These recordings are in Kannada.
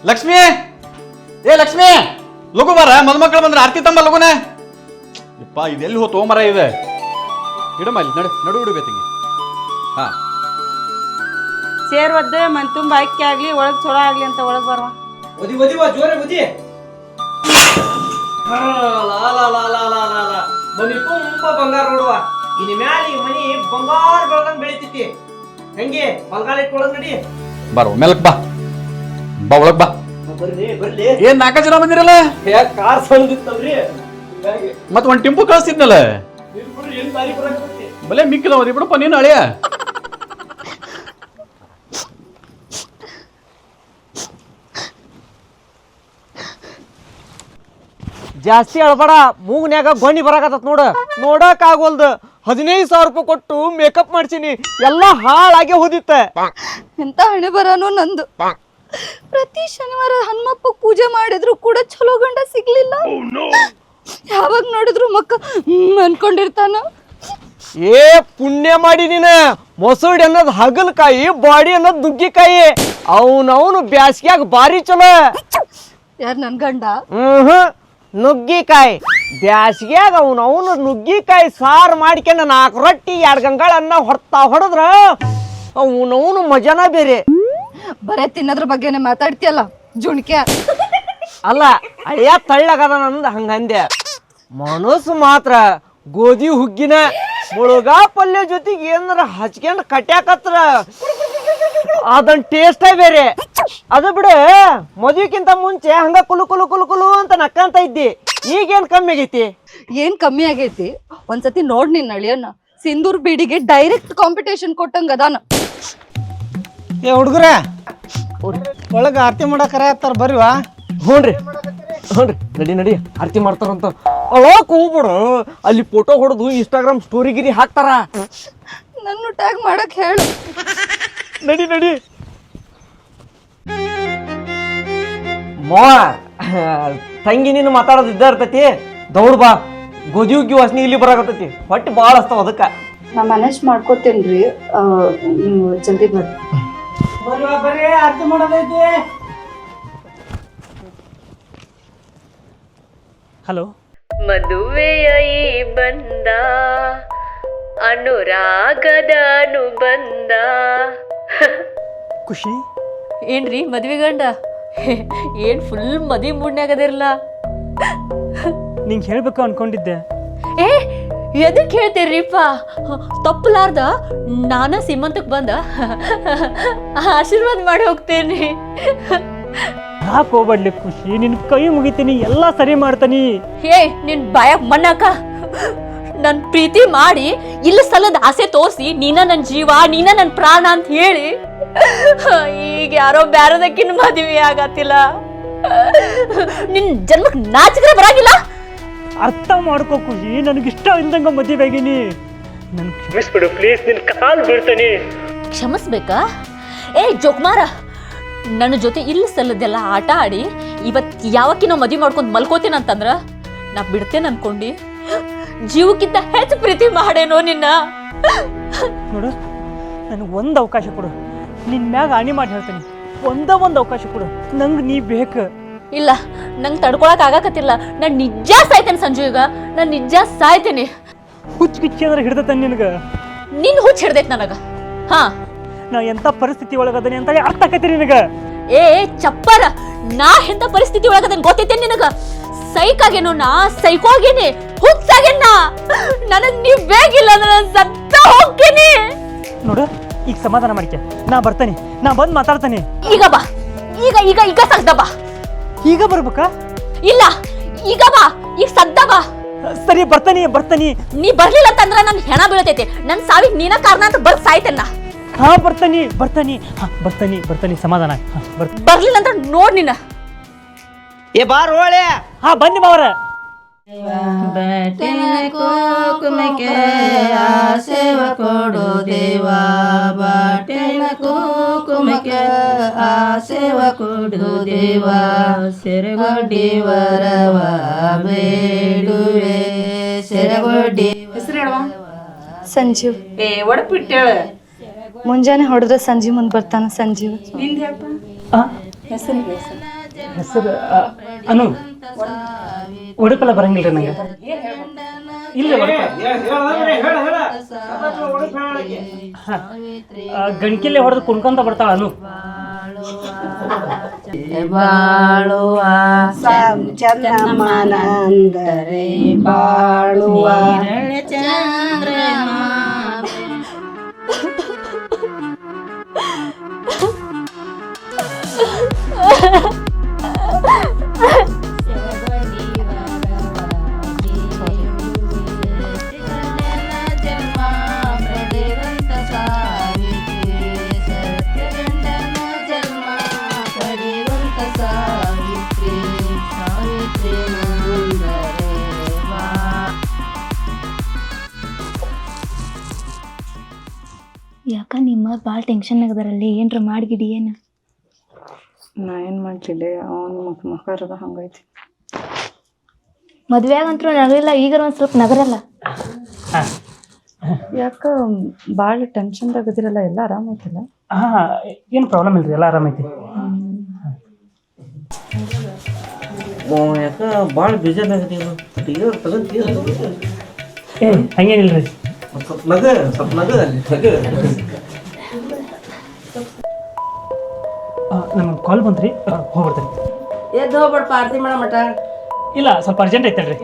ಲಕ್ಷ್ಮಿ, ಏ ಲಕ್ಷ್ಮಿ, ಲಗು ಬರ, ಮದುಮಕ್ಕಳು ಬಂದ್ರೆ ಆರ್ತಿ ತಮ್ಮ ಲಗುನ. ಯಪ್ಪ ಇದೆಲ್ಲಿ ಹೋತು ಮರ ಇದೆ, ಇಡಮ್ಮ ಇಲ್ಲಿ ನಡು ಬಿಡ್ಬೇಕಿಂಗಿ. ಹಾ, ಸೇರ್ ಒದ್ದೆ ಮನ್ ತುಂಬ ಅಕ್ಕಿ ಆಗ್ಲಿ ಒಳಗ್ ಚೊಲೋ ಆಗ್ಲಿ ಅಂತ ಒಳಗ್ ಬರುವ. ಜೋರೆ ಬುದಿ ಮನಿ ತುಂಬಾ ಬಂಗಾರ ನೋಡುವ. ಇನ್ ಮ್ಯಾಲ ಈ ಮನಿ ಬಂಗಾರ ಬೆಳದಂಗ್ ಬೆಳಿತೈತಿ. ಹೆಂಗೆ ಬಲ್ಗಾಲ ಇಟ್ಕೊಳಗ್ ನಡಿ. ಬರೋ ಮೆಲಕ್ ಬಾ ಒಳಗ್ ಬಾ. ಬರ್ಲಿ ಏನ್ 4 ಜನ ಬಂದಿರಲ್ಲ? ಕಾರ್ ಸಣ್ಣದಿತ್ತವ್ರಿ, ಮತ್ ಒಂದ್ ಟೆಂಪು ಕಳಿಸ್ತಿದ್ನಲ್ಲ, ಬಲೆ ಮಿಕ್ಕಿದವ್ರಿ ಬಿಡಪ್ಪ ನೀನು ಅಳಿಯ. ಜಾಸ್ತಿ ಅಳ್ಬೇಡ, ಮೂಗ್ನ್ಯಾಗ ಗೊಣ್ಣಿ ಬರಾಕತ್ತ ನೋಡಕ್ ಆಗೋಲ್ದು. 15,000 ರೂಪಾಯಿ ಕೊಟ್ಟು ಮೇಕಪ್ ಮಾಡ್ಸೀನಿ, ಎಲ್ಲಾ ಹಾಳಾಗೆ ಹೋದಿತ್ತ. ಎಂತ ಹಣೆ ಬರನು ನಂದು. ಪ್ರತಿ ಶನಿವಾರ ಹನುಮಪ್ಪ ಪೂಜೆ ಮಾಡಿದ್ರು ಕೂಡ ಚಲೋ ಗಂಡ ಸಿಗ್ಲಿಲ್ಲ. ಯಾವಾಗ ನೋಡಿದ್ರು ಮಕ್ಕ ಅನ್ಕೊಂಡಿರ್ತಾನ. ಏ ಪುಣ್ಯ ಮಾಡಿ ನೀನ. ಮೊಸಡಿ ಅನ್ನೋದು ಹಗಲಕಾಯಿ, ಬಾಡಿ ಅನ್ನೋದು ನುಗ್ಗಿಕಾಯಿ. ಅವನವನು ಬ್ಯಾಸ್ಗ್ಯಾಗ ಬಾರಿ ಚಲೋ. ಯಾರು ನನ್ ಗಂಡ? ನುಗ್ಗಿಕಾಯಿ ಬ್ಯಾಸ್ಗ್ಯಾಗ ಅವನವನು ನುಗ್ಗಿಕಾಯಿ ಸಾರು ಮಾಡ್ಕೊಂಡ 4 ರೊಟ್ಟಿ 2 ಗಂಗಾಳ ಅನ್ನ ಹೊಡೆದ್ರ ಅವನವನು ಮಜಾನ ಬೇರೆ. ಬರೇ ತಿನ್ನೋದ್ರ ಬಗ್ಗೆನೆ ಮಾತಾಡ್ತಿಯಲ್ಲ ಜುಣ್ಕೆ. ಅಲ್ಲ ಅಳಿಯ ತಳ್ಳಗದ ನಂದು ಹಂಗಂದೆ. ಮನಸ್ಸು ಮಾತ್ರ ಗೋಧಿ ಹುಗ್ಗಿನ ಮುಳುಗಾ ಪಲ್ಯ ಜೊತೆಗೆ ಏನಾರ ಹಚ್ಕೊಂಡ್ ಕಟ್ಯಾಕತ್ರ ಅದನ್ ಟೇಸ್ಟೇ ಬೇರೆ. ಅದು ಬಿಡು, ಮದುವೆಕ್ಕಿಂತ ಮುಂಚೆ ಹಂಗ ಕುಲು ಕುಲು ಕುಲು ಕುಲು ಅಂತ ನಕ್ಕಂತ ಇದ್ದಿ, ಈಗೇನ್ ಕಮ್ಮಿ ಆಗೈತಿ? ಏನ್ ಕಮ್ಮಿ ಆಗೈತಿ? ಒಂದ್ಸತಿ ನೋಡ್ ನಿನ್ ಅಳಿಯನ್ನ ಸಿಂಧೂರ್ ಬೀಡಿಗೆ ಡೈರೆಕ್ಟ್ ಕಾಂಪಿಟೇಷನ್ ಕೊಟ್ಟಂಗ ಅದಾನ. ಏ ಹುಡುಗ್ರ, ಒಳಗ ಆರತಿ ಮಾಡಕರ ಹತ್ತಾರ ಬರ್ರಿವಾ. ಹ್ಞೂನ್ರಿ ನಡಿ ಆರತಿ ಮಾಡ್ತಾರಂತ. ಒಳಕ್ ಹೋಗ್ಬಿಡು, ಅಲ್ಲಿ ಫೋಟೋ ಹೊಡೆದು ಇನ್ಸ್ಟಾಗ್ರಾಮ್ ಸ್ಟೋರಿಗಿರಿ ಹಾಕ್ತಾರ. ನನ್ನ ಟ್ಯಾಗ್ ಮಾಡಕ್ ಹೇಳು. ನಡಿ ಮೋ ತಂಗಿ ನೀನು ಮಾತಾಡೋದು ಇದ್ದ ಇರ್ತೈತಿ. ದೌಡ್ ಬಾ, ಗೋಧಿ ಹುಗ್ಗಿ ವಾಸನೆ ಇಲ್ಲಿ ಬರಾಕತ್ತೈತಿ. ಹೊಟ್ಟೆ ಭಾಳ ಹಸ್ತಾವ ಅದಕ್ಕ. ನಾ ಮ್ಯಾನೇಜ್ ಮಾಡ್ಕೋತೇನ್ರಿ, ನೀವು ಜಲ್ದಿ ಬರ್ರಿ. ಬರ್ರಿ ಆರತಿ ಮಾಡೋದೈತಿ. ಹಲೋ, ಮದುವೆಯ ಈ ಬಂದ ಅನುರಾಗದ ಅನುಬಂಧ. ಖುಷಿ ಏನ್ರಿ ಮದ್ವೆ ಗಂಡ ಏನ್ ಫುಲ್ ಮದ್ವೆ ಮೂಡ್ನ್ಯಾಗದಿರಲ್ಲ. ನಿಂಗೆ ಹೇಳ್ಬೇಕು ಅನ್ಕೊಂಡಿದ್ದೆ. ಏ ಎದಕ್ ಹೇಳ್ತೀರ್ರಿಪ್ಪ? ತಪ್ಪಲಾರ್ದ ನಾನ ಸೀಮಂತಕ್ಕೆ ಬಂದ ಆಶೀರ್ವಾದ ಮಾಡಿ ಹೋಗ್ತೇನೆ. ಯಾಕೆ ಹೋಗ್ಬಡ್ಲಿ ಖುಷಿ, ನಿನ್ ಕೈ ಮುಗಿತೀನಿ, ಎಲ್ಲ ಸರಿ ಮಾಡ್ತಾನಿ. ಹೇ ನಿನ್ ಬಾಯಾಗ ಮಣ್ಣಾಕ. ನನ್ ಪ್ರೀತಿ ಮಾಡಿ ಇಲ್ಲ ಸಲದ ಆಸೆ ತೋರಿಸಿ ನೀನ ನನ್ ಜೀವ, ನೀನ ನನ್ ಪ್ರಾಣ ಅಂತ ಹೇಳಿ ಈಗ ಯಾರೋ ಬ್ಯಾರದಕ್ಕಿನ ಮದುವೆ ಆಗತ್ತಿಲ್ಲ. ನಿನ್ ಜನ್ಮಕ್ ನಾಚಿಕೆ ಬರಾಗಿಲ್ಲ. ಅರ್ಥ ಮಾಡ್ಕೋ ಖುಷಿ, ನನಗಿಷ್ಟ ಇಲ್ದಂಗ ಮದುವೆ ಆಗಿನಿ. ನನ್ ಕ್ಷಮಿಸ್ಬಿಡು ಪ್ಲೀಸ್, ನಿನ್ ಕಾಲ್ ಬೀಳ್ತಾನೆ. ಕ್ಷಮಿಸ್ಬೇಕಾ? ಏ ಜೋಕ್ಮಾರ, ನನ್ನ ಜೊತೆ ಇಲ್ಲ ಸಲ್ಲದೆಲ್ಲ ಆಟ ಆಡಿ ಇವತ್ ಯಾವಕ್ಕಿನೋ ಮದುವೆ ಮಾಡ್ಕೊಂಡ್ ಮಲ್ಕೋತೇನಂತಂದ್ರ ನಾ ಬಿಡ್ತೇನೆ ಅನ್ಕೊಂಡಿ ಜೀವಕ್ಕಿಂತ ಹೆಚ್ಚು ಪ್ರೀತಿ ಮಾಡೇನೋ ನಿನ್ನ. ನೋಡು, ನನಗೆ ಒಂದು ಅವಕಾಶ ಕೊಡು, ನಿನ್ ಮ್ಯಾಗ ಆಣಿ ಮಾಡಿ ಹೇಳ್ತೀನಿ. ಒಂದು ಅವಕಾಶ ಕೊಡು, ನಂಗೆ ನೀ ಬೇಕು. ಇಲ್ಲ, ನಂಗೆ ತಡ್ಕೊಳಕ್ ಆಗಾಕತ್ತಿಲ್ಲ. ನಾನ್ ನಿಜ ಸಾಯ್ತೇನೆ ಸಂಜು. ಈಗ ನಾನ್ ನಿಜ ಸಾಯ್ತೇನೆ. ಹುಚ್ಚು ಕಿಚ್ಚಿ ಅಂದ್ರೆ ಹಿಡ್ದತ ನಿನಗೆ. ನಿನ್ ಹುಚ್ಚ ಹಿಡ್ದೈತ್ ನನಗ. ಹಾ, ನಾ ಎಂತ ಪರಿಸ್ಥಿತಿ ಒಳಗದನಿ ಅಂತ ಅರ್ಥ ಆಕತಿ ನಿನಗ. ಏ ಚಪ್ಪರ, ನಾ ಎಂತ ಪರಿಸ್ಥಿತಿ ಒಳಗದನ್ ಗೊತ್ತೈತೆ ನಿನಗ? ಸೈಕಾಗೇನೋ, ನಾ ಸೈಕೋಗೇನಿ, ಹುಚ್ಚಾಗೇನ. ನನಗ್ ನೀವ್ ಬೇಕಿಲ್ಲ, ನಾನು ಸತ್ತ ಹೋಗ್ತೀನಿ. ನೋಡು, ಈಗ ಸಮಾಧಾನ ಮಾಡ್ಕೆ, ನಾ ಬರ್ತಾನೆ, ನಾ ಬಂದ್ ಮಾತಾಡ್ತಾನೆ. ಈಗ ಬಾ, ಈಗ ಈಗ ಈಗ ಸದ್ದ ಬಾ. ಈಗ ಬರ್ಬೇಕಾ? ಇಲ್ಲ, ಈಗ ಬಾ, ಈಗ ಸದ್ದ ಬಾ. ಸರಿ, ಬರ್ತಾನಿ. ನೀ ಬರ್ಲಿಲ್ಲ ಅಂತಂದ್ರ ನನ್ ಹೆಣ ಬೀಳತೈತಿ. ನನ್ ಸಾವಿಗೆ ನೀನ ಕಾರಣ ಅಂತ ಬಂದ್ ಸಾಯ್ತೇನ. ಹಾ ಬರ್ತಾನಿ, ಸಮಾಧಾನ. ಬರ್ಲಿಲ್ಲ ಅಂತ ನೋಡ್ ನಿನ್ನ. ಏ ಬಾರ್ ಹೋಳೆ. ಹಾ ಬನ್ನಿ ಬಾವರ. ಬಟ್ಟಿನ ಕುಕುಮಕ್ಕೆ ಆಸೆವ ಕೊಡು ದೇವ, ಬಟ್ಟಿನ ಕುಕುಮಕ್ಕೆ ಆಸೆವ ಕೊಡು ದೇವ, ಸೆರಗೊಡ್ಡಿ ವರವ ಬೇಡುವೆ, ಸೆರಗೊಡ್ಡಿ. ಸಂಜೀವ್. ಏ ಒಡಪಿಟ್ಟೇಳ. ಮುಂಜಾನೆ ಹೊಡೆದ್ರೆ ಸಂಜೀವ್ ಮುಂದ್ ಬರ್ತಾನ. ಸಂಜೀವ್ ನಿಂದ ಹೇಳಪ್ಪ ಹೆಸರು. ಹೆಸರು ಅನು ಉಡುಪೆಲ್ಲ ಬರಂಗಿಲ್ರಿ ನಂಗೆ ಇಲ್ಲ ಗಣಕಿಲೆ ಹೊಡೆದು ಕುಣ್ಕೊಂತ ಬರ್ತಾಳ ಅನು. ಬಾಳುವ ಚಂದ್ರಮಾನಂದರೆ ಬಾಳುವ ಚಂದ್ರಮ ಯಾಕ ನಿಮ್ಮ ಭಾಳ ಟೆನ್ಷನ್ ಆಗದಾರಲ್ಲಿ ಏನ್ರ ಮಾಡ್ಗಿಡಿ ಏನು? ನಾ ಏನು ಮಾಡ್ಲಿಲ್ಲ, ಅವನು ಮಕ್ಕಳದ ಹಂಗೈತಿ. ಮದ್ವೆಯಾಗಂತೂ ನಗರಿಲ್ಲ, ಈಗ ಒಂದು ಸ್ವಲ್ಪ ನಗರಲ್ಲ. ಯಾಕ ಭಾಳ ಟೆನ್ಷನ್ದಾಗದಿರಲ್ಲ, ಎಲ್ಲ ಆರಾಮೈತಿಲ್ಲ? ಹಾಂ ಏನು ಪ್ರಾಬ್ಲಮ್ ಇಲ್ರಿ, ಎಲ್ಲ ಆರಾಮೈತಿ. ಯಾಕ ಭಾಳ ಬೇಜಾರಾಗತಿ ಏ ಹಂಗೇನಿಲ್ರಿ. ನಮಗೆ ಕಾಲ್ ಬಂತ್ರಿ, ಹೋಗ್ಬರ್ತೀನಿ. ಎದ್ದು ಹೋಗ್ಬೇಡ ಪಾರ್ಟಿ ಮಾಡೋ ಮಟ. ಇಲ್ಲ ಸ್ವಲ್ಪ ಅರ್ಜೆಂಟ್ ಐತಲ್ರಿ.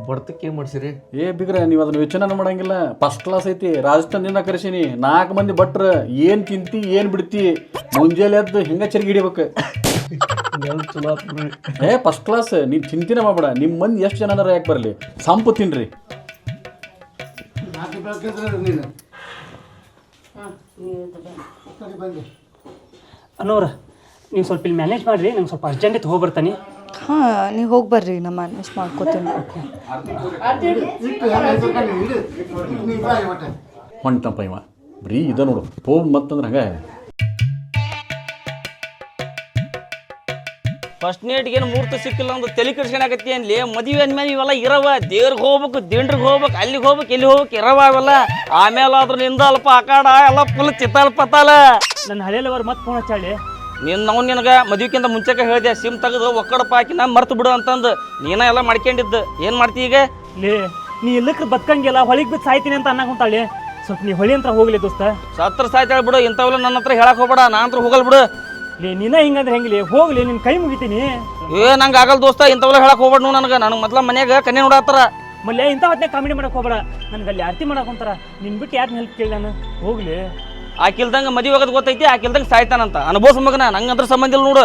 ಬಡ್ತಕ್ಕೆ ಏನು ಮಾಡ್ಸಿರಿ? ಏ ಬಿಗ್ರೆ ನೀವು ಅದನ್ನ ಯೋಚನೆ ಮಾಡಂಗಿಲ್ಲ. ಫಸ್ಟ್ ಕ್ಲಾಸ್ ಐತಿ. ರಾಜಸ್ಥಾನದಿಂದ ಕರೆಸೀನಿ 4 ಮಂದಿ ಭಟ್ರ. ಏನು ತಿಂತಿ ಏನು ಬಿಡ್ತಿ, ಮುಂಜಾನೆ ಎದ್ದು ಹಿಂಗೆ ಚರ್ಗಿ ಹಿಡಿಬೇಕು. ಏ ಫಸ್ಟ್ ಕ್ಲಾಸ್. ನೀನು ಚಿಂತಿನ ಮಾಡಬೇಡ. ನಿಮ್ಮ ಮಂದಿ ಎಷ್ಟು ಜನರ ಯಾಕೆ ಬರಲಿ, ಸಂಪು ತಿನ್ರಿ. ಅನ್ನೋರ ನೀವು ಸ್ವಲ್ಪ ಇಲ್ಲಿ ಮ್ಯಾನೇಜ್ ಮಾಡಿರಿ, ನಂಗೆ ಸ್ವಲ್ಪ ಅರ್ಜೆಂಟ್ ಐತೆ, ಹೋಗ್ಬರ್ತಾನೆ. ಹಾಂ, ನೀವು ಹೋಗಿ ಬರ್ರಿ, ನಾ ಮ್ಯಾನೇಜ್ ಮಾಡ್ಕೋತೀನಿ. ಹೊಂಟಪ್ಪ ಇವ ಬರೀ ಇದ ನೋಡು. ಹೋಗ್ ಮತ್ತಂದ್ರೆ ಹಂಗೆ ಫಸ್ಟ್ ನೇಟ್ಗೇನು ಮೂರ್ತಿ ಸಿಕ್ಕಿಲ್ಲ ಅಂದ್ರೆ ತಲೆ ಕೆಡ್ಸ್ಕೊಳಕತ್ತಿ ಅನ್ಲಿ. ಮದುವೆ ಅಂದ್ಮೇಲೆ ಇವೆಲ್ಲ ಇರವ. ದೇವ್ರಿಗೆ ಹೋಗ್ಬೇಕು, ದಿಂಡ್ರಿಗೆ ಹೋಗ್ಬೇಕು, ಅಲ್ಲಿಗೆ ಹೋಗ್ಬೇಕು, ಇಲ್ಲಿ ಹೋಗ್ಬೇಕು, ಇರವ ಅವೆಲ್ಲ. ಆಮೇಲೆ ಅದ್ರ ನಿಂದ ಅಲ್ಪ ಆಕಾಡ ಎಲ್ಲ ಫುಲ್ ಚಿತ್ತಾಳ ಪತ್ತಾಲ. ನನ್ನ ಹಳೆಯಲ್ಲವರು ಮತ್ತೆ ಫೋನ್ ಹಚ್ಚಾಳಿ. ನಾವು ನಿನಗೆ ಮದುವೆಕ್ಕಿಂತ ಮುಂಚೆಗೆ ಹೇಳಿದೆ, ಸಿಮ್ ತೆಗೆದು ಒಕ್ಕಡಪ್ಪ ಹಾಕಿ ನಾ ಮರ್ತು ಬಿಡು ಅಂತಂದು. ನೀನ ಎಲ್ಲ ಮಾಡ್ಕೊಂಡಿದ್ದು. ಏನು ಮಾಡ್ತಿ ಈಗ? ಲೇ ನೀ ಇಲ್ಲಕ್ಕೆ ಬದುಕಂಗಿಲ್ಲ, ಹೊಳಿಗೆ ಬಿದ್ದು ಸಾಯ್ತೀನಿ ಅಂತ ಅನ್ನಕ್ಕೆ ಹೊಂಟಾಳಿ. ಸ್ವಲ್ಪ ನೀ ಹೊಳಿ ಅಂತ ಹೋಗ್ಲಿ ದೋಸ್ತ. ಸತ್ರ ಸಾಯ್ತಾಳೆ ಬಿಡು. ಇಂಥವೆಲ್ಲ ನನ್ನ ಹತ್ರ ಹೇಳಕ್ ಹೋಗ್ಬೇಡ. ನಾ ಹತ್ರ ಹೋಗಲ್ ಬಿಡು. ಲೇ ನೀನ ಹಿಂಗಂದ್ರೆ ಹೆಂಗಿಲಿ, ಹೋಗ್ಲಿ, ನಿನ್ನ ಕೈ ಮುಗಿತೀನಿ. ನಂಗೆ ಆಗಲ್ಲ ದೋಸ್ತ, ಇಂಥವೆಲ್ಲ ಹೇಳಕ್ ಹೋಗ್ಬೇಡ. ನೀವು ನನಗೆ ಮೊದ್ಲ ಮನ್ಯಾಗ ಕನ್ಯೆ ನೋಡತ್ತಾರ. ಮಲ್ಯ ಇಂಥ ಹೊತ್ತಿನಾಗ ಕಾಮಿಡಿ ಮಾಡಕ್ಕೆ ಹೋಗ್ಬೇಡ. ನನಗೆ ಅಲ್ಲಿ ಆರತಿ ಮಾಡಕ್ಕೆ ಹೊಂತಾರ. ನಿನ್ ಬಿಟ್ಟು ಯಾರನ್ನ ಹೆಲ್ಪ್ ಕೇಳಿ ನಾನು? ಹೋಗ್ಲಿ. ಆಕಿಲ್ದಂಗೆ ಮದುವೆ ಆಗೋದು ಗೊತ್ತೈತಿ, ಆಕಿಲ್ದಂಗೆ ಸಾಯ್ತಾನಂತ ಅನುಭವಿಸ್ ಮಗನ. ನಂಗಂದ್ರೆ ಸಂಬಂಧ ಇಲ್ಲ ನೋಡು.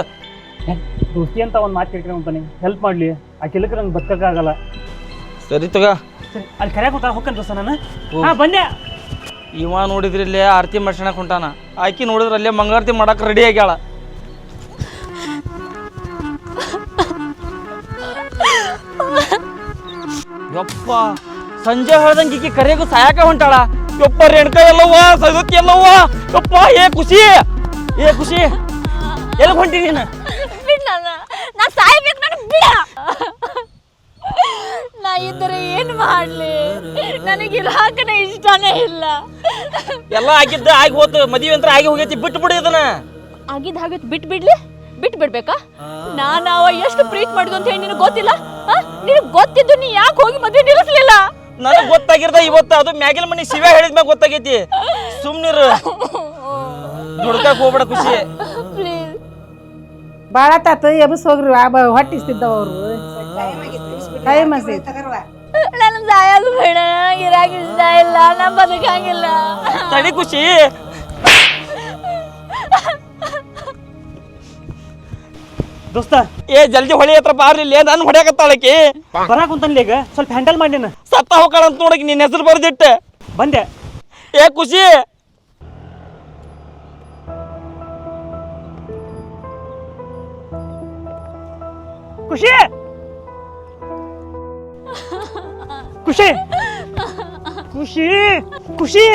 ದೋಸ್ತಿ ಅಂತ ಒಂದು ಮಾತು ಕೇಳ್ಕೊಂಡು ಅಂತಾನೆ, ಹೆಲ್ಪ್ ಮಾಡಲಿ. ಆಕಿಲ್ಲಕ್ಕೆ ನಂಗೆ ಬದುಕಕ್ಕಾಗಲ್ಲ. ಸರಿ ತಗ. ಸರಿ, ಅಲ್ಲಿ ಕರೆಯಾಕ ಹೊಂತಾರ, ಹೋಗ್ಕಂತ ದೋಸ್ತ ನಾನು. ಹಾಂ ಬಂದೆ. ಇವ ನೋಡಿದ್ರಿ ಇಲ್ಲೇ ಆರತಿ ಮಾಡ್ಸಣಕ್ಕೆ ಹೊಂಟಾನ. ಆಕಿ ನೋಡಿದ್ರೆ ಅಲ್ಲೇ ಮಂಗಳಾರತಿ ಮಾಡಕ್ಕೆ ರೆಡಿ ಆಗ್ಯಾಳ. ಯಪ್ಪ ಸಂಜೆ ಹೇಳ್ದಂಗೆ ಈಕಿ ಕರೆಗೂ ಸಾಯಕ ಹೊಂಟಾಳ. ಯಪ್ಪ ರೇಣುಕ ಎಲ್ಲವ್ವ, ಸೌದತ್ತಿ ಎಲ್ಲವ್ವ. ಯಪ್ಪ ಏ ಖುಷಿ, ಏ ಖುಷಿ, ಎಲ್ಲಿ ಹೊಂಟಿ ನೀನು? ನಾ ಸಾಯ್ಬೇಕು, ನನಗೆ ಬಿಡ. ನಾ ಇದ್ದರೆ ಏನು ಮಾಡಲಿ? ನನಗೆ ಇರಾಕನ ಇಷ್ಟನೇ ಇಲ್ಲ. ಎಲ್ಲ ಆಗಿದ್ದ ಆಗಿ ಹೋತು. ಮದುವೆ ಅಂತ ಆಗಿ ಹೋಗೈತಿ. ಬಿಟ್ಟು ಬಿಡು ಇದನ್ನ. ಆಗಿದ್ದು ಹಾಗೆ ಬಿಟ್ಟು ಬಿಡ್ಲಿ? ಬಿಟ್ಟು ಬಿಡ್ಬೇಕಾ? ನಾನು ಅವ ಎಷ್ಟು ಪ್ರೀತಿ ಮಾಡಿದ್ವು ಅಂತ ಹೇಳಿ ನಿನಗೆ ಗೊತ್ತಿಲ್ಲ? ನಿನಗೆ ಗೊತ್ತಿದ್ದು ನೀ ಯಾಕೆ ಹೋಗಿ ಮದುವೆ ನಿಲ್ಲಿಸ್ಲಿಲ್ಲ? ನನಗೆ ಗೊತ್ತಾಗಿರ್ದ ಇವತ್ತು. ಅದು ಮ್ಯಾಗಿಲ್ ಮನಿ ಶಿವ ಹೇಳಿದ್ಮ್ಯಾಗ ಗೊತ್ತಾಗೈತಿ. ಸುಮ್ನಿರು, ದುಡ್ಕಕ್ ಹೋಗ್ಬೇಡ ಖುಷಿ. ಭಾಳ ತಾತು ಎಬ್ಸ್ ಹೋಗ್ರಿ, ಹೊಟ್ಟಿಸ್ತಿದ್ದವ ಅವರು. ಟೈಮ್ ಅಷ್ಟೈತಿ. ನನ್ನ ಸಾಯಲು ಬೇಡ, ಇರಾಕ ಇಷ್ಟ ಇಲ್ಲ, ನಾ ಬದುಕಂಗಿಲ್ಲ. ತಡಿ ಖುಷಿ. ದೋಸ್ತ ಏ ಜಲ್ದಿ ಹೊಳಿ ಹತ್ರ ಬಾರ್ಲಿಲ್ಲ. ನಾನು ಹೊಡ್ಯಾಕತ್ತಾಳಕಿ. ಬರಾಕ್ ಕುಂತಾನಿಲ್ಲ ಈಗ, ಸ್ವಲ್ಪ ಹ್ಯಾಂಡಲ್ ಮಾಡಿ. ನೀನು ಸತ್ತ ಹೋಗಾಳ ಅಂತ ನೋಡಕ್ಕೆ ನಿನ್ನ ಹೆಸರು ಬರ್ದಿಟ್ಟೆ. ಬಂದೆ. ಏ ಖುಷಿ, ಖುಷಿ, ಖುಷಿ, ಖುಷಿ, ಖುಷಿ,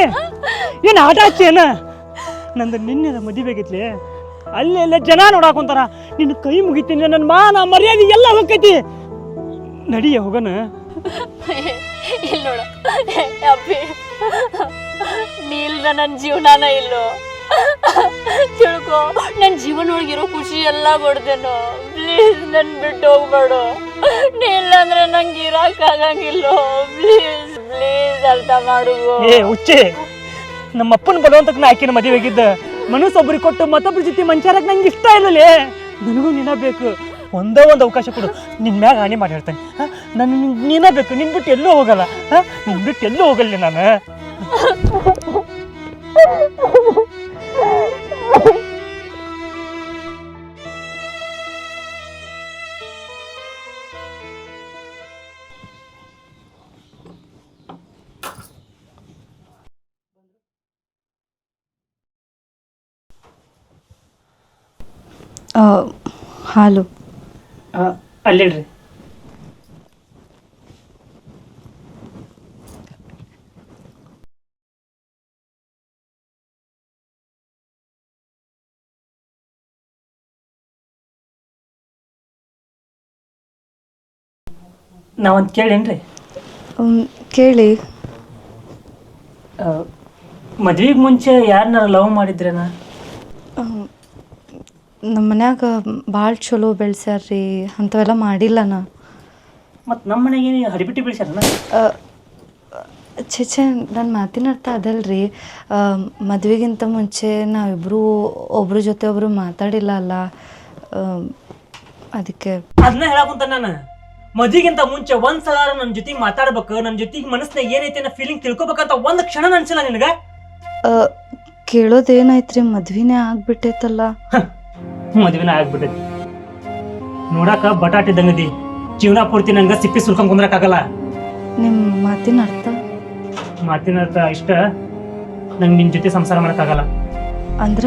ಏನು ಆಟ ಹಚ್ಚೇನ? ನಂದು ನಿನ್ನೆ ಮದುವೆಗಿತ್ಲಿ ಅಲ್ಲೆಲ್ಲ ಜನ ನೋಡಾಕೊಂತಾರ, ನಿನ್ನ ಕೈ ಮುಗಿತೀನಿ, ನನ್ನ ಮಾನ ಮರ್ಯಾದೆ ಎಲ್ಲ ಹೋಗ್ತೈತಿ. ನಡಿಯ ಹೋಗೋಣ. ಇಲ್ಲ ನೋಡ ಅಪ್ಪಿ, ನೀ ಇಲ್ದ ನನ್ನ ಜೀವನಾನ ಇಲ್ಲೋ. ತಿಳ್ಕೊ, ನನ್ನ ಜೀವನ ಒಳಗಿರೋ ಖುಷಿ ಎಲ್ಲ ಕೊಡ್ತೇನೋ. ಪ್ಲೀಸ್ ನನ್ ಬಿಟ್ಟು ಹೋಗ್ಬೇಡು. ನೀ ಇಲ್ಲ ಅಂದ್ರೆ ನಂಗೆ ಇರಕ್ಕಾಗಂಗಿಲ್ಲೋ. ಪ್ಲೀಸ್ ಪ್ಲೀಸ್ ಅರ್ಥ ಮಾಡು. ಏ ಹುಚ್ಚೆ, ನಮ್ಮ ಅಪ್ಪನ ಬಲವಂತಕ್ಕೆ ನಾ ಆಕಿನ ಮದುವೆಗಿದ್ದ. ಮನಸ್ಸೊಬ್ಬರಿಗೆ ಕೊಟ್ಟು ಮತ್ತೊಬ್ಬರ ಜೊತೆ ಮಂಚಾರಕ್ಕೆ ನಂಗೆ ಇಷ್ಟ ಇಲ್ಲಲೇ. ನನಗೂ ನೀನ ಬೇಕು. ಒಂದೇ ಒಂದು ಅವಕಾಶ ಕೊಡು, ನಿನ್ನ ಮ್ಯಾಗ ಹಾನಿ ಮಾಡಿ ಹೇಳ್ತೇನೆ. ನಾನು ನೀನ ಬೇಕು, ನಿನ್ ಬಿಟ್ಟು ಎಲ್ಲೂ ಹೋಗಲ್ಲ. ನಿನ್ ಬಿಟ್ಟು ಎಲ್ಲೂ ಹೋಗಲ್ಲ ನಾನು. ಹಾಲು ಅಲ್ಲಿಡ್ರಿ. ನಾವೊಂದು ಕೇಳೇನ್ರಿ? ಕೇಳಿ. ಮದ್ವೆಗೆ ಮುಂಚೆ ಯಾರನ್ನ ಲವ್ ಮಾಡಿದ್ರೇನ? ನಮ್ಮ ಮನ್ಯಾಗ ಭಾಳ ಚಲೋ ಬೆಳೆಸ್ಯಾರ್ರಿ, ಅಂಥವೆಲ್ಲ ಮಾಡಿಲ್ಲ ನಾ. ಮತ್ತು ನಮ್ಮ ಮನೆಗೆ ಹಡಿಬಿಟ್ಟು ಬೆಳೆಸ್ಯಾರನ? ಛೆ ನನ್ನ ಮಾತಿನ ಅರ್ಥ ಅದಲ್ರಿ, ಮದುವೆಗಿಂತ ಮುಂಚೆ ನಾವಿಬ್ಬರು ಒಬ್ರ ಜೊತೆ ಒಬ್ರು ಮಾತಾಡಿಲ್ಲ ಅಲ್ಲ, ಅದಕ್ಕೆ. ಅದನ್ನ ಹೇಳಕ್ಕಂತ ನಾನು. ಮದುವೆಗಿಂತ ಮುಂಚೆ ಒಂದ್ಸಲ ನನ್ನ ಜೊತೆಗೆ ಮಾತಾಡ್ಬೇಕು, ನನ್ನ ಜೊತೆಗೆ ಮನಸ್ಸಿನಾಗ ಏನೈತೆ ಅನ್ನೋ ಫೀಲಿಂಗ್ ತಿಳ್ಕೊಬೇಕಂತ ಒಂದು ಕ್ಷಣ ಅನ್ಸಿಲ್ಲ ನಿನಗೆ? ಕೇಳೋದೇನಾಯ್ತ್ರಿ, ಮದ್ವಿನೇ ಆಗ್ಬಿಟ್ಟೈತಲ್ಲ. ಮದುವೆನ ಆಗ್ಬಿಟ್ಟೈತಿ. ನೋಡಾಕ ಬಟಾಟೆ ಇದ್ದಂಗದಿ, ಜೀವನ ಪೂರ್ತಿ ನಂಗೆ ಸಿಪ್ಪಿ ಸುಲ್ಕೊಂಡ್ ಕುಂದ್ರಕ್ಕಾಗಲ್ಲ. ನಿಮ್ಮ ಮಾತಿನ ಅರ್ಥ? ಮಾತಿನ ಅರ್ಥ ಇಷ್ಟ, ನಂಗೆ ನಿನ್ ಜೊತೆ ಸಂಸಾರ ಮಾಡಕ್ಕಾಗಲ್ಲ. ಅಂದ್ರ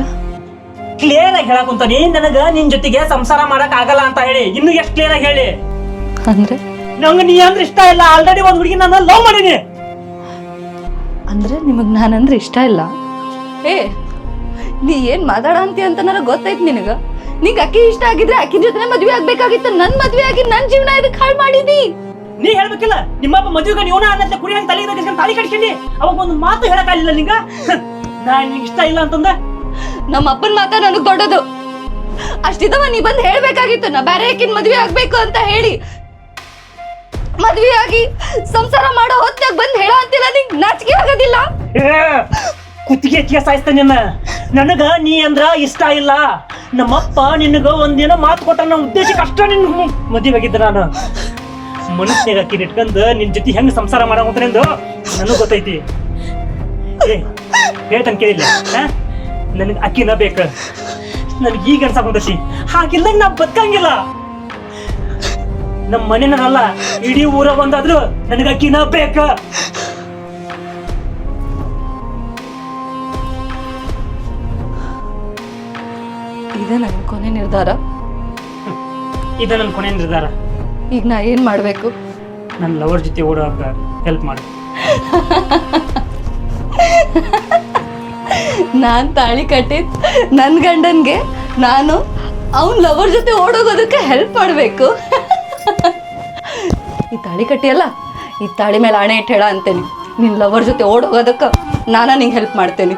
ಕ್ಲಿಯರ್ ಆಗಿ ಹೇಳಕ್ಕಂತಾನೆ, ನನಗ ನಿನ್ ಜೊತೆಗೆ ಸಂಸಾರ ಮಾಡಕ್ ಆಗಲ್ಲ ಅಂತ ಹೇಳಿ. ಇನ್ನು ಎಷ್ಟು ಕ್ಲಿಯರ್ ಆಗಿ ಹೇಳಿ? ಅಂದ್ರೆ ನಂಗೆ ನೀ ಅಂದ್ರೆ ಇಷ್ಟ ಇಲ್ಲ. ಆಲ್ರೆಡಿ ಒಂದ್ ಹುಡುಗಿ ನಾನು ಲವ್ ಮಾಡೀನಿ. ಅಂದ್ರೆ ನಿಮಗ್ ನಾನಂದ್ರೆ ಇಷ್ಟ ಇಲ್ಲ? ಏ, ನೀ ಏನ್ ಮಾತಾಡ ಅಂತಿ ಅಂತ ನನಗೆ ಗೊತ್ತೈತಿ ನಿನಗ. ನಿಂಗೆ ಅಕ್ಕಿ ಇಷ್ಟ ಆಗಿದ್ರೆ ಅಕ್ಕಿನ ಜೊತೆ ಮದ್ವೆ ಆಗ್ಬೇಕಾಗಿತ್ತು. ನನ್ ಮದ್ವೆ ಆಗಿ ನನ್ ಜೀವನ ಇದಕ್ಕೆ ಹಾಳು ಮಾಡಿದಿ. ನೀ ಹೇಳ್ಬೇಕಿಲ್ಲ, ನಿಮ್ಮಪ್ಪ ಮದುವೆಗೆ ನೀವನ ಅನ್ನತ್ತೆ ಕುರಿ ಹಂಗೆ ತಲೆ ತಾಳಿ ಕಟ್ಕೊಂಡಿ. ಅವಾಗ ಒಂದು ಮಾತು ಹೇಳಕ್ಕಾಗಲಿಲ್ಲ ನಿಂಗ. ನಾನ್ ನಿಂಗೆ ಇಷ್ಟ ಇಲ್ಲ ಅಂತಂದ. ನಮ್ಮ ಅಪ್ಪನ ಮಾತ ನನಗ್ ದೊಡ್ಡದು. ಅಷ್ಟಿದವ ನೀ ಬಂದ್ ಹೇಳ್ಬೇಕಾಗಿತ್ತು, ನಾ ಬೇರೆ ಅಕ್ಕಿನ ಮದ್ವೆ ಆಗ್ಬೇಕು ಅಂತ ಹೇಳಿ. ಮದ್ವೆ ಆಗಿ ಸಂಸಾರ ಮಾಡೋ ಹೊತ್ತಾಗ ಬಂದ್ ಹೇಳೋ ಅಂತಿಲ್ಲ. ನಿಂಗೆ ನಾಚಿಕೆ ಆಗೋದಿಲ್ಲ? ಕುತ್ತಿಗೆ ಸಾಯಿಸ್ತಾನೆ. ನನಗ ನೀ ಅಂದ್ರ ಇಷ್ಟ ಇಲ್ಲ. ನಮ್ಮಪ್ಪ ನಿನಗ ಒಂದಿನ ಮಾತು ಕೊಟ್ಟ ನನ್ನ ಉದ್ದೇಶಕ್ಕೆ ಅಷ್ಟ ನಿನ್ ಮದುವೆ ಆಗಿದ್ದ. ನಾನು ಮನಸ್ಸಿನಾಗ ಅಕ್ಕಿನ ಇಟ್ಕೊಂಡು ನಿನ್ ಜೊತೆ ಹೆಂಗ್ ಸಂಸಾರ ಮಾಡೋಂತಂದು ನನಗ್ ಗೊತ್ತೈತಿ. ಏ ಹೇಳ್ತಾನೆ ಕೇಳಿಲ್ಲ, ನನಗ್ ಅಕ್ಕಿನ ಬೇಕ. ನನ್ಗೆ ಈಗ ಅನ್ಸಾಕೊಂಡತಿ, ಹಾಗಿಲ್ದಂಗ ನಾ ಬದುಕಂಗಿಲ್ಲ. ನಮ್ಮ ಮನೆನಲ್ಲ, ಇಡೀ ಊರ ಬಂದಾದ್ರು ನನಗ ಅಕ್ಕಿನ ಬೇಕ. ಇದೇ ನನ್ ಕೊನೆ ನಿರ್ಧಾರ. ಇದ ನನ್ ಕೊನೆ ನಿರ್ಧಾರ. ಈಗ ನಾ ಏನ್ ಮಾಡ್ಬೇಕು? ನನ್ನ ಲವರ್ ಜೊತೆ ಓಡೋಕ ಹೆಲ್ಪ್ ಮಾಡಿ. ನಾನ್ ತಾಳಿ ಕಟ್ಟಿದ್ ನನ್ ಗಂಡನ್ಗೆ ನಾನು ಅವನ್ ಲವರ್ ಜೊತೆ ಓಡೋಗೋದಕ್ಕೆ ಹೆಲ್ಪ್ ಮಾಡ್ಬೇಕು. ಈ ತಾಳಿ ಕಟ್ಟಿಯಲ್ಲ, ಈ ತಾಳಿ ಮೇಲೆ ಆಣೆ ಇಟ್ಟು ಹೇಳ ಅಂತೇನಿ, ನಿನ್ ಲವರ್ ಜೊತೆ ಓಡೋಗೋದಕ್ಕೆ ನಾನ ನಿಂಗೆ ಹೆಲ್ಪ್ ಮಾಡ್ತೇನೆ.